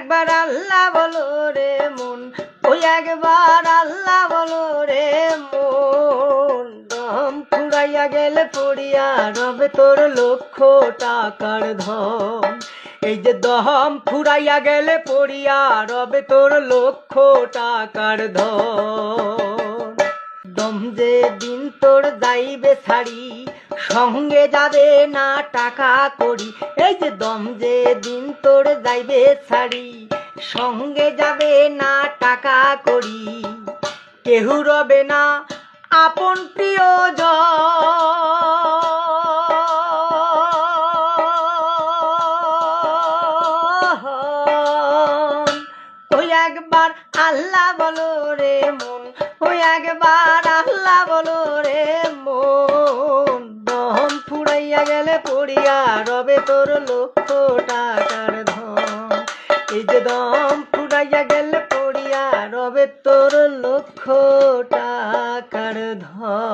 একবার আল্লাহ বলো রে মন, ওই একবার আল্লাহ বলো রে মন। দম ফুরাইয়া গেলে পড়িয়া রবে তোর লক্ষ টাকার ধন। এই যে দম ফুরাইয়া গেলে পড়িয়া রবে তোর লক্ষ টাকার ধন। দম যে দিন তোর যাইবে ছাড়ি, সঙ্গে যাবে না টাকা করি। এই যে দম যে দিন তোর যাইবে ছাড়ি, সঙ্গে যাবে না টাকা করি। কেহু রবে না আপন প্রিয়জন, ওই একবার আল্লাহ বলো রে মন, ওই একবার আল্লাহ বলো রে মন। দম ফুরাইয়া গেলে পড়িয়া রবে তোর লক্ষ টাকার ধন। এই যে দম ফুরাইয়া গেলে পড়িয়া রবে তোর লক্ষ টাকার ধন।